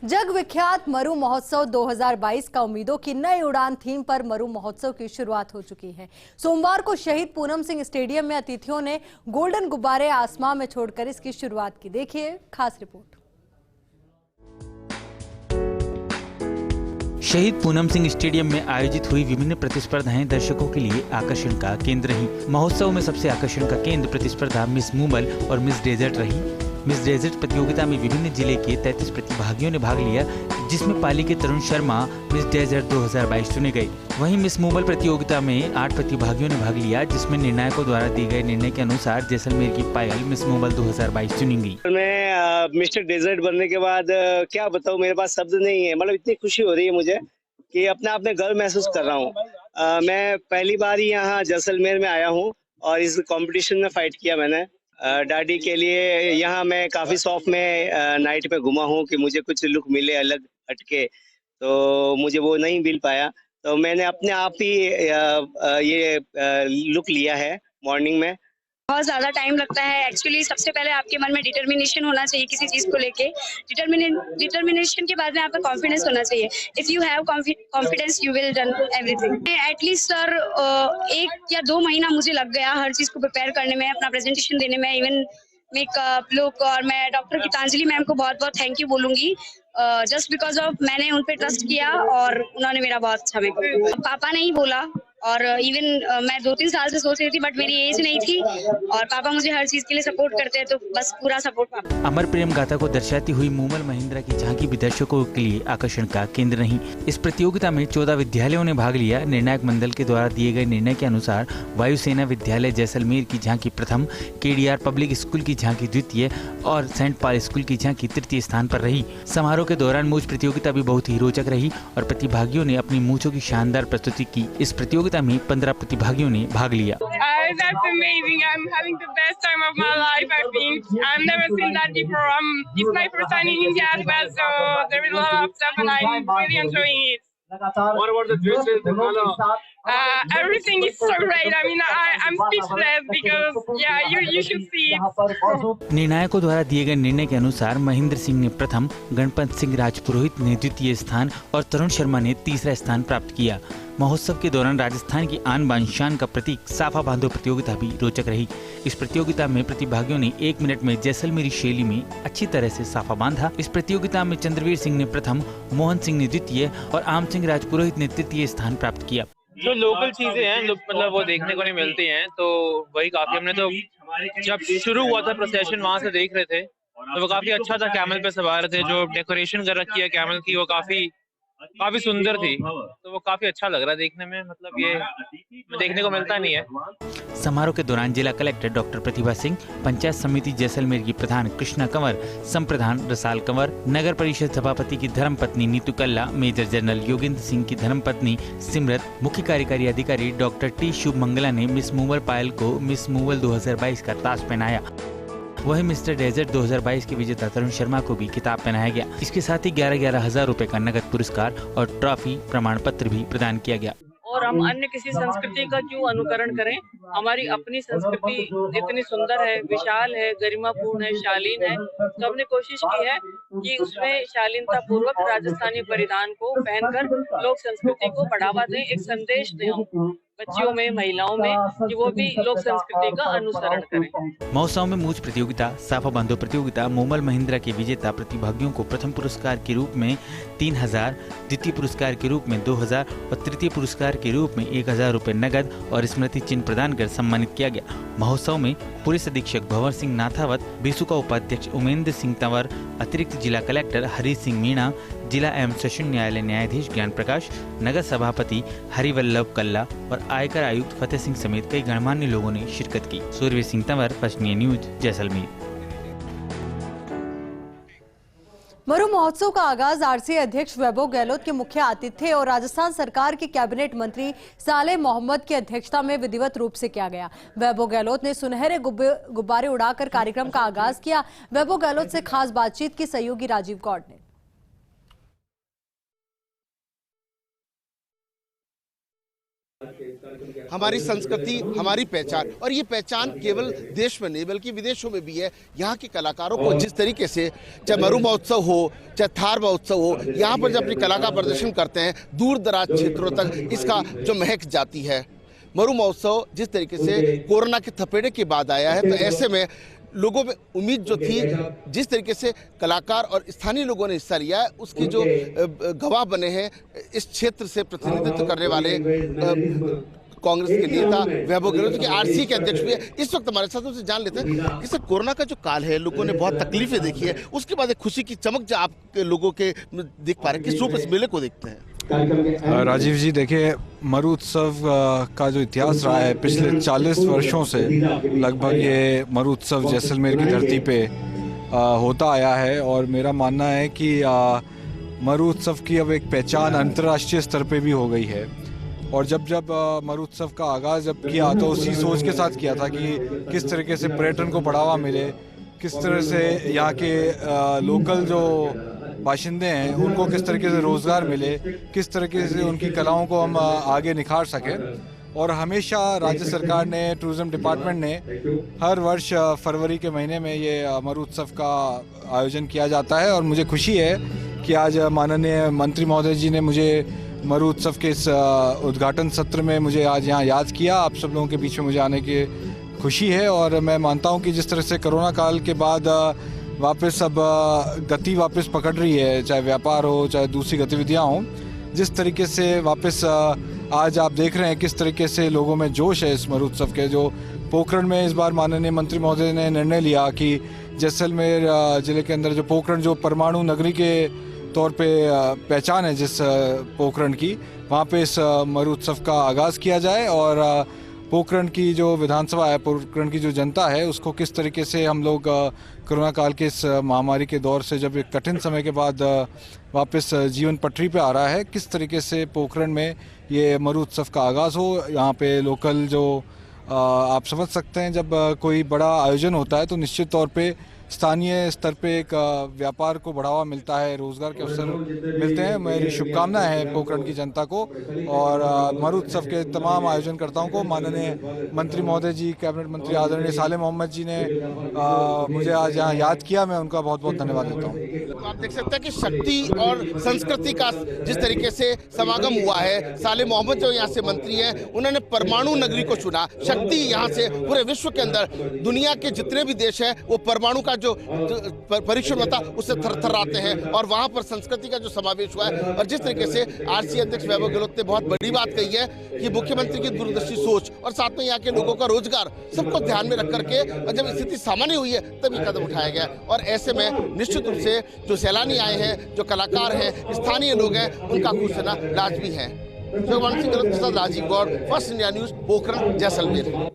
जग विख्यात मरु महोत्सव 2022 का उम्मीदों की नई उड़ान थीम पर मरु महोत्सव की शुरुआत हो चुकी है। सोमवार को शहीद पूनम सिंह स्टेडियम में अतिथियों ने गोल्डन गुब्बारे आसमान में छोड़कर इसकी शुरुआत की। देखिए खास रिपोर्ट। शहीद पूनम सिंह स्टेडियम में आयोजित हुई विभिन्न प्रतिस्पर्धाएं दर्शकों के लिए आकर्षण का केंद्र रही। महोत्सव में सबसे आकर्षण का केंद्र प्रतिस्पर्धा मिस मूमल और मिस डेजर्ट रही। मिस डेजर्ट प्रतियोगिता में विभिन्न जिले के 33 प्रतिभागियों ने भाग लिया, जिसमें पाली के तरुण शर्मा मिस डेजर्ट 2022 चुने गए। वहीं मिस मूमल प्रतियोगिता में 8 प्रतिभागियों ने भाग लिया, जिसमें निर्णायकों द्वारा दिए गए निर्णय के अनुसार जैसलमेर की पायल मिस मूमल 2022 चुनी गई। मैं मिस्टर डेजर्ट बनने के बाद क्या बताऊं, मेरे पास शब्द नहीं है। मतलब इतनी खुशी हो रही है मुझे कि अपने आप में गर्व महसूस कर रहा हूँ। मैं पहली बार ही यहाँ जैसलमेर में आया हूँ और इस कंपटीशन में फाइट किया मैंने डाडी के लिए। यहाँ मैं काफी शौक में नाइट में घुमा हूँ कि मुझे कुछ लुक मिले अलग हटके, तो मुझे वो नहीं मिल पाया। तो मैंने अपने आप ही ये लुक लिया है मॉर्निंग में। बहुत ज़्यादा टाइम लगता है। एक्चुअली सबसे पहले आपके मन में डिटर्मिनेशन होना चाहिए किसी चीज़ को लेके। डिटर्मिनेशन के बाद में आपका कॉन्फिडेंस होना चाहिए। If you have confidence you will done everything. At least sir 1 या 2 महीना मुझे लग गया हर चीज़ को प्रिपेयर करने में, अपना प्रेजेंटेशन देने में, इवन मेकअप लुक। और मैं डॉक्टर गीतांजलि मैम को बहुत बहुत थैंक यू बोलूँगी, जस्ट बिकॉज ऑफ मैंने उन पर ट्रस्ट किया और उन्होंने मेरा बहुत अच्छा मेकअप। पापा ने ही बोला और इवन मैं 2-3 साल से सोच रही थी, बट मेरी एज नहीं थी और पापा मुझे हर चीज के लिए सपोर्ट करते हैं, तो बस पूरा सपोर्ट पापा। अमर प्रेम गाथा को दर्शाती हुई मूमल महिंद्रा की झांकी भी दर्शकों के लिए आकर्षण का केंद्र रही। इस प्रतियोगिता में 14 विद्यालयों ने भाग लिया। निर्णायक मंडल के द्वारा दिए गए निर्णय के अनुसार वायुसेना विद्यालय जैसलमेर की झांकी प्रथम, केडीआर पब्लिक स्कूल की झांकी द्वितीय और सेंट पॉल स्कूल की झांकी तृतीय स्थान पर रही। समारोह के दौरान मूंछ प्रतियोगिता भी बहुत ही रोचक रही और प्रतिभागियों ने अपनी मूंछों की शानदार प्रस्तुति की। इस प्रतियोगिता में 15 प्रतिभागियों ने भाग लिया। That's amazing. I'm having the best time of my life, I think. I've never seen that before. It's my first time in India as well, so there is a lot of stuff and I'm really enjoying it. What about the dresses, the color? Everything is so great. I mean, I'm speechless because, yeah, you should see it. निर्णायकों द्वारा दिए गए निर्णय के अनुसार महेंद्र सिंह ने प्रथम, गणपत सिंह राजपुरोहित ने द्वितीय स्थान और तरुण शर्मा ने तीसरा स्थान प्राप्त किया। महोत्सव के दौरान राजस्थान की आन बान शान का प्रतीक साफा बांधो प्रतियोगिता भी रोचक रही। इस प्रतियोगिता में प्रतिभागियों ने 1 मिनट में जैसलमेरी शैली में अच्छी तरह से साफा बांधा। इस प्रतियोगिता में चंद्रवीर सिंह ने प्रथम, मोहन सिंह ने द्वितीय और आम सिंह राजपुरोहित ने तृतीय स्थान प्राप्त किया। जो लोकल चीजें हैं, मतलब वो देखने को नहीं मिलती हैं, तो वही काफी। हमने तो जब शुरू हुआ था प्रोसेशन वहां से देख रहे थे, तो वो काफी अच्छा था। कैमल पे सवार थे, जो डेकोरेशन कर रखी है कैमल की वो काफी सुंदर थी, तो वो काफी अच्छा लग रहा है देखने में। मतलब ये देखने को मिलता नहीं है। समारोह के दौरान जिला कलेक्टर डॉक्टर प्रतिभा सिंह, पंचायत समिति जैसलमेर की प्रधान कृष्णा कंवर, संप्रधान रसाल कंवर, नगर परिषद सभापति की धर्मपत्नी नीतू कल्ला, मेजर जनरल योगेंद्र सिंह की धर्मपत्नी सिमरत, मुख्य कार्यकारी अधिकारी डॉक्टर टी शुभ मंगला ने मिस मूमल पायल को मिस मूमल 2022 का ताज पहनाया। वहीं मिस्टर डेजर्ट 2022 के विजेता तरुण शर्मा को भी खिताब पहनाया गया। इसके साथ ही 11,000 हजार रुपए का नगद पुरस्कार और ट्रॉफी प्रमाण पत्र भी प्रदान किया गया। और हम अन्य किसी संस्कृति का क्यों अनुकरण करें? हमारी अपनी संस्कृति इतनी सुंदर है, विशाल है, गरिमापूर्ण है, शालीन है, तो हमने कोशिश की है कि उसमें शालीनता पूर्वक राजस्थानी परिधान को पहनकर लोक संस्कृति को बढ़ावा दें, एक संदेश दें हम बच्चियों में, महिलाओं में, कि वो भी लोक संस्कृति का अनुसरण करें। महोत्सव में मूंछ प्रतियोगिता, साफा बांधो प्रतियोगिता, मूमल महिंद्रा के विजेता प्रतिभागियों को प्रथम पुरस्कार के रूप में 3,000, द्वितीय पुरस्कार के रूप में 2,000 और तृतीय पुरस्कार के रूप में 1,000 रुपए नगद और स्मृति चिन्ह प्रदान कर सम्मानित किया गया। महोत्सव में पुलिस अधीक्षक भंवर सिंह नाथावत, बीसू उपाध्यक्ष उमेंद्र सिंह तंवर, अतिरिक्त जिला कलेक्टर हरीश सिंह मीणा, जिला एवं सेशन न्यायालय न्यायाधीश ज्ञान प्रकाश, नगर सभापति हरिवल्लभ कल्ला और आयकर आयुक्त फतेह सिंह समेत कई गणमान्य लोगों ने शिरकत की। सूर्यवीर सिंह तंवर, पश्चिमी न्यूज, जैसलमेर। मरु महोत्सव का आगाज आरसीए अध्यक्ष वैभव गहलोत के मुख्य आतिथ्य और राजस्थान सरकार के कैबिनेट मंत्री सालेह मोहम्मद की अध्यक्षता में विधिवत रूप से किया गया। वैभव गहलोत ने सुनहरे गुब्बारे उड़ाकर कार्यक्रम का आगाज किया। वैभव गहलोत से खास बातचीत की सहयोगी राजीव गौड़ ने। हमारी संस्कृति, हमारी पहचान, और ये पहचान केवल देश में नहीं बल्कि विदेशों में भी है। यहाँ के कलाकारों को जिस तरीके से, चाहे मरु महोत्सव हो, चाहे थार महोत्सव हो, यहाँ पर जब अपनी कला का प्रदर्शन करते हैं, दूर दराज क्षेत्रों तक इसका जो महक जाती है। मरु महोत्सव जिस तरीके से कोरोना के थपेड़े के बाद आया है, तो ऐसे में लोगों में उम्मीद जो थी, जिस तरीके से कलाकार और स्थानीय लोगों ने हिस्सा लिया है, उसकी जो गवाह बने हैं इस क्षेत्र से प्रतिनिधित्व करने वाले कांग्रेस के नेता वैभव गहलोत की आरसी के अध्यक्ष भी है। इस वक्त हमारे साथ उनसे जान लेते हैं कि सर, कोरोना का जो काल है, लोगों ने बहुत तकलीफें देखी है, उसके बाद एक खुशी की चमक जो आप लोगों के देख पा रहे हैं, किस रूप इस मेले को देखते हैं? राजीव जी, देखिए, मरु उत्सव का जो इतिहास रहा है पिछले 40 वर्षों से, लगभग ये मरु उत्सव जैसलमेर की धरती पे होता आया है। और मेरा मानना है कि मरु उत्सव की अब एक पहचान अंतर्राष्ट्रीय स्तर पे भी हो गई है। और जब मरु उत्सव का आगाज़ जब किया तो उसी सोच के साथ किया था कि किस तरीके से पर्यटन को बढ़ावा मिले, किस तरह से यहाँ के लोकल जो बाशिंदे हैं उनको किस तरीके से रोज़गार मिले, किस तरीके से उनकी कलाओं को हम आगे निखार सकें। और हमेशा राज्य सरकार ने, टूरिज़्म डिपार्टमेंट ने हर वर्ष फरवरी के महीने में ये मरु उत्सव का आयोजन किया जाता है। और मुझे खुशी है कि आज माननीय मंत्री महोदय जी ने मुझे मरु उत्सव के इस उद्घाटन सत्र में मुझे आज यहाँ याद किया। आप सब लोगों के बीच में मुझे आने की खुशी है। और मैं मानता हूँ कि जिस तरह से कोरोना काल के बाद वापस अब गति वापस पकड़ रही है, चाहे व्यापार हो, चाहे दूसरी गतिविधियाँ हों, जिस तरीके से वापस आज आप देख रहे हैं किस तरीके से लोगों में जोश है इस मरु उत्सव के। जो पोखरण में इस बार माननीय मंत्री महोदय ने निर्णय लिया कि जैसलमेर जिले के अंदर जो पोखरण, जो परमाणु नगरी के तौर पे पहचान है जिस पोखरण की, वहाँ पे इस मरु उत्सव का आगाज़ किया जाए। और पोखरण की जो विधानसभा है, पोखरण की जो जनता है, उसको किस तरीके से हम लोग कोरोना काल के इस महामारी के दौर से जब एक कठिन समय के बाद वापस जीवन पटरी पे आ रहा है, किस तरीके से पोखरण में ये मरु उत्सव का आगाज़ हो। यहाँ पे लोकल जो आप समझ सकते हैं, जब कोई बड़ा आयोजन होता है तो निश्चित तौर पे स्थानीय स्तर पे एक व्यापार को बढ़ावा मिलता है, रोजगार के अवसर मिलते हैं। मेरी शुभकामनाएं है पोखरण की जनता को और मरु उत्सव के तमाम आयोजनकर्ताओं को। माननीय मंत्री महोदय जी, कैबिनेट मंत्री आदरणीय साले मोहम्मद जी ने मुझे आज यहाँ याद किया, मैं उनका बहुत बहुत धन्यवाद देता हूँ। तो आप देख सकते हैं कि शक्ति और संस्कृति का जिस तरीके से समागम हुआ है। साले मोहम्मद जो यहाँ से मंत्री हैं, उन्होंने परमाणु नगरी को चुना। शक्ति यहाँ से पूरे विश्व के अंदर, दुनिया के जितने भी देश हैं, वो परमाणु का जो परीक्षण होता उससे थरथराते हैं। और वहां पर संस्कृति का जो समावेश हुआ है। और जिस तरीके से आरसी अध्यक्ष वैभव गहलोत ने बहुत बड़ी बात कही है कि मुख्यमंत्री की दूरदर्शी सोच और साथ में यहाँ के लोगों का रोजगार सबको ध्यान में रख करके, और जब स्थिति सामान्य हुई है तब ये कदम उठाया गया। और ऐसे में निश्चित रूप से जो सैलानी आए हैं, जो कलाकार हैं, स्थानीय लोग हैं, उनका खुश होना लाजमी है। भगवान सिंह गहलोत के साथ Rajeev Gaur, first India news, Pokhran, Jaisalmer.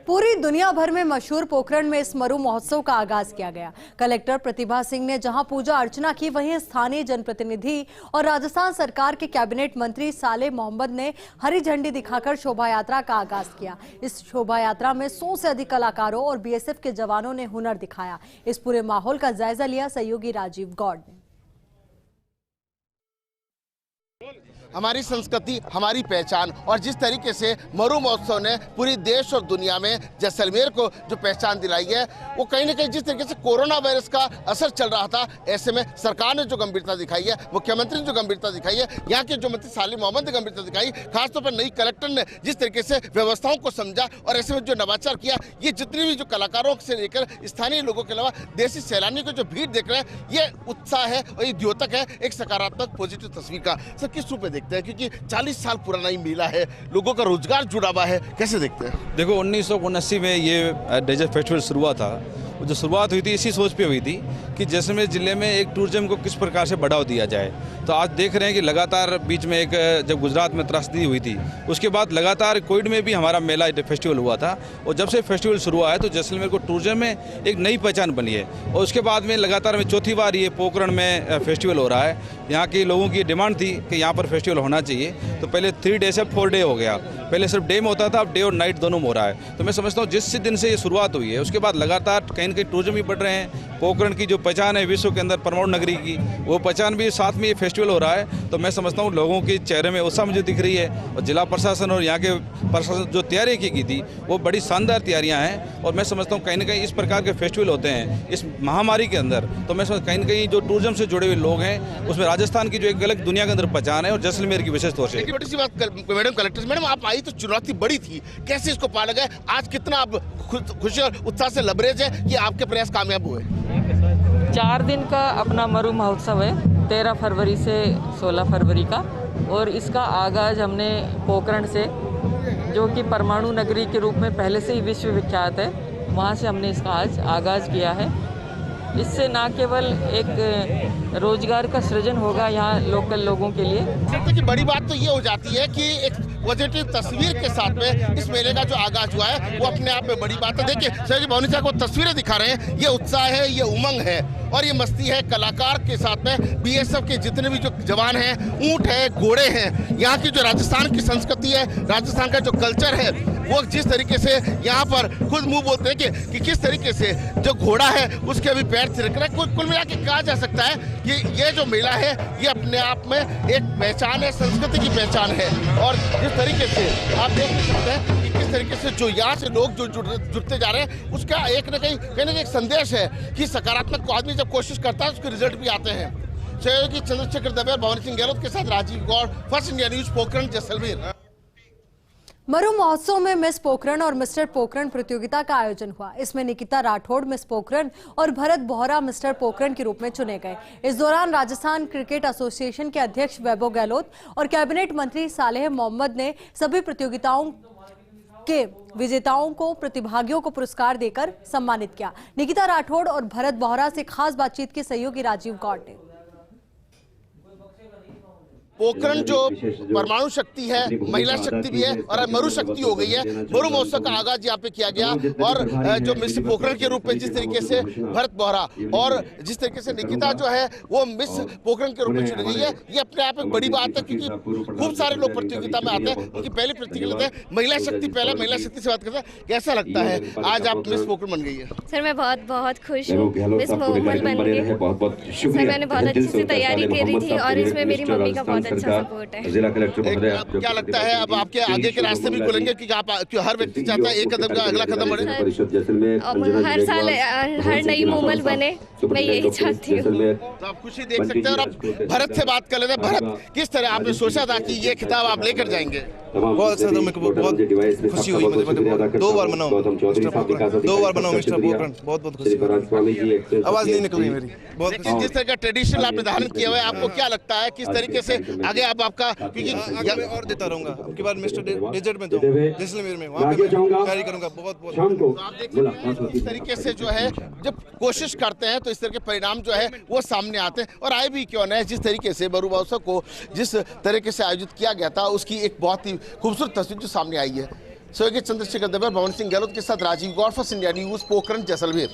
पूरी दुनिया भर में मशहूर पोखरण में इस मरु महोत्सव का आगाज किया गया। कलेक्टर प्रतिभा सिंह ने जहां पूजा अर्चना की, वहीं स्थानीय जनप्रतिनिधि और राजस्थान सरकार के कैबिनेट मंत्री साले मोहम्मद ने हरी झंडी दिखाकर शोभा यात्रा का आगाज किया। इस शोभा यात्रा में 100 से अधिक कलाकारों और बीएसएफ के जवानों ने हुनर दिखाया। इस पूरे माहौल का जायजा लिया सहयोगी राजीव गौड़ ने। हमारी संस्कृति, हमारी पहचान, और जिस तरीके से मरु महोत्सव ने पूरी देश और दुनिया में जैसलमेर को जो पहचान दिलाई है, वो कहीं ना कहीं जिस तरीके से कोरोना वायरस का असर चल रहा था, ऐसे में सरकार ने जो गंभीरता दिखाई है, मुख्यमंत्री ने जो गंभीरता दिखाई है, यहाँ के जो मंत्री साले मोहम्मद ने गंभीरता दिखाई, खासतौर पर नई कलेक्टर ने जिस तरीके से व्यवस्थाओं को समझा और ऐसे में जो नवाचार किया, ये जितनी भी जो कलाकारों से लेकर स्थानीय लोगों के अलावा देसी सैलानियों को जो भीड़ देख रहे हैं, ये उत्साह है और ये द्योतक है एक सकारात्मक पॉजिटिव तस्वीर का। सर, किस रूप में देखते हैं, क्योंकि 40 साल पुराना ही मेला है, लोगों का रोजगार जुड़ा हुआ है, कैसे देखते हैं? देखो, 1979 में ये डेजर्ट फेस्टिवल शुरुआत था। जो शुरुआत हुई थी इसी सोच पे हुई थी कि जैसलमेर जिले में एक टूरिज्म को किस प्रकार से बढ़ावा दिया जाए। तो आज देख रहे हैं कि लगातार बीच में एक जब गुजरात में त्रासदी हुई थी, उसके बाद लगातार कोविड में भी हमारा मेला फेस्टिवल हुआ था। और जब से फेस्टिवल शुरू हुआ है तो जैसलमेर को टूरिज्म में एक नई पहचान बनी है। और उसके बाद में लगातार में चौथी बार ये पोखरण में फेस्टिवल हो रहा है। यहाँ के लोगों की डिमांड थी कि यहाँ पर फेस्टिवल होना चाहिए, तो पहले 3 डे से 4 डे हो गया। पहले सिर्फ डे में होता था, अब डे और नाइट दोनों में हो रहा है। तो मैं समझता हूँ जिस दिन से ये शुरुआत हुई है उसके बाद लगातार कहीं न कहीं टूरिज्म भी बढ़ रहे हैं। पोखरण की जो पहचान है विश्व के अंदर परमाणु नगरी की, वो पहचान भी साथ में ये फेस्टिवल हो रहा है। तो मैं समझता हूँ लोगों के चेहरे में उत्साह मुझे दिख रही है, और जिला प्रशासन और यहाँ के प्रशासन जो तैयारी की गई थी वो बड़ी शानदार तैयारियाँ हैं। और मैं समझता हूँ कहीं ना कहीं इस प्रकार के फेस्टिवल होते हैं इस महामारी के अंदर, तो मैं समझता कहीं ना कहीं जो टूरिज्म से जुड़े हुए लोग हैं उसमें राजस्थान की जो एक अलग दुनिया के अंदर पहचान है, और जैसलमेर की विशेष तौर से। छोटी सी बात मैडम कलेक्टर मैडम, आप आई तो चुनौती बड़ी थी, कैसे इसको पाला गया? आज कितना आप खुशी और उत्साह से लबरेज है कि आपके प्रयास कामयाब हुए? 4 दिन का अपना मरु महोत्सव है, 13 फरवरी से 16 फरवरी का, और इसका आगाज़ हमने पोखरण से, जो कि परमाणु नगरी के रूप में पहले से ही विश्व विख्यात है, वहाँ से हमने इसका आज आगाज़ किया है। इससे न केवल एक रोजगार का सृजन होगा यहाँ लोकल लोगों के लिए। देखिए बड़ी बात तो ये हो जाती है कि एक पॉजिटिव तस्वीर के साथ में इस मेले का जो आगाज हुआ है वो अपने आप में बड़ी बात है। देखिए सर जी भवानी साहब को तस्वीरें दिखा रहे हैं, ये उत्साह है, ये उमंग है और ये मस्ती है कलाकार के साथ में। बीएसएफ के जितने भी जो जवान हैं, ऊंट है, घोड़े हैं, यहाँ की जो राजस्थान की संस्कृति है, राजस्थान का जो कल्चर है, वो जिस तरीके से यहाँ पर खुद मुंह बोलते हैं कि किस तरीके से जो घोड़ा है उसके अभी पैर थिरक रहे हैं। कुल मिला के कहा जा सकता है कि ये जो मेला है ये अपने आप में एक पहचान है, संस्कृति की पहचान है। और जिस तरीके से आप देख सकते हैं कि किस तरीके से जो यहाँ से लोग जो जुड़ते जा रहे हैं, उसका एक न कहीं एक संदेश है कि सकारात्मक को आदमी जब कोशिश करता है उसके रिजल्ट भी आते हैं। सहयोगी चंद्रशेखर दबे, भवानी सिंह गहलोत के साथ Rajeev Gaur, first India news, Pokhran, Jaisalmer. Maru Mahotsav में मिस पोखरण और मिस्टर पोखरण प्रतियोगिता का आयोजन हुआ। इसमें निकिता राठौड़ मिस पोखरण और भरत बोहरा मिस्टर पोखरण के रूप में चुने गए। इस दौरान राजस्थान क्रिकेट एसोसिएशन के अध्यक्ष वैभव गहलोत और कैबिनेट मंत्री सालेह मोहम्मद ने सभी प्रतियोगिताओं के विजेताओं को, प्रतिभागियों को पुरस्कार देकर सम्मानित किया। निकिता राठौड़ और भरत बोहरा से खास बातचीत के सहयोगी राजीव गौड़ ने। पोखरण जो परमाणु शक्ति है, महिला शक्ति भी है और मरु शक्ति हो गई है। मरु महोत्सव का आगाज यहाँ पे किया गया और जो मिस पोखरण के रूप में जिस तरीके से भरत बोहरा और जिस तरीके से निकिता जो है वो मिस पोखरण के रूप में चुनी गई है, ये अपने आप एक बड़ी बात है क्योंकि खूब सारे लोग प्रतियोगिता में आते हैं। उनकी पहली प्रतियोगिता है महिला शक्ति, पहले महिला शक्ति से बात करते हैं। कैसा लगता है आज आप मिस पोखरण बन गई है? सर मैं बहुत खुश हूँ मिस पोखरण बन गई। सर मैंने बहुत अच्छे से तैयारी करी थी और इसमें मेरी मम्मी का बहुत अच्छा सपोर्ट है। जिला कलेक्टर महोदय, क्या लगता है अब आपके आगे के रास्ते भी खुलेंगे कि आप हर व्यक्ति चाहता है एक कदम का अगला कदम बढ़े? हर साल हर नई मूवमेंट बने, मैं यही चाहती हूँ। तो आप खुशी देख सकते हैं। और अब भरत से बात कर लेते हैं। भरत, किस तरह आपने सोचा था कि ये खिताब आप लेकर जाएंगे? बहुत अच्छा था, मेरे को बहुत खुशी हुई। मुझे 2 बार बनाऊं मिस्टर पोखरण, 2 बार बनाऊं मिस्टर पोखरण, बहुत खुशी, आवाज नहीं निकल रही मेरी। बहुत जिस तरह का ट्रेडिशनल आपने धारण किया हुआ है, आपको क्या लगता है किस तरीके से आगे आप आपका, क्योंकि मैं और देता रहूंगा। अब की बार मिस्टर डेजर्ट में तो जैसलमेर में वहां पे मैं तैयारी करूंगा। बहुत इस तरीके से जो है जब कोशिश करते हैं तो इस तरह के परिणाम जो है वो सामने आते हैं। और आए भी क्यों न, जिस तरीके से मरु महोत्सव को जिस तरीके से आयोजित किया गया था उसकी एक बहुत ही खूबसूरत तस्वीर जो सामने आई है। सहयोगी चंद्रशेखर दबे, भवन सिंह गहलोत के साथ Rajeev Gaur, first India news, Pokhran, Jaisalmer.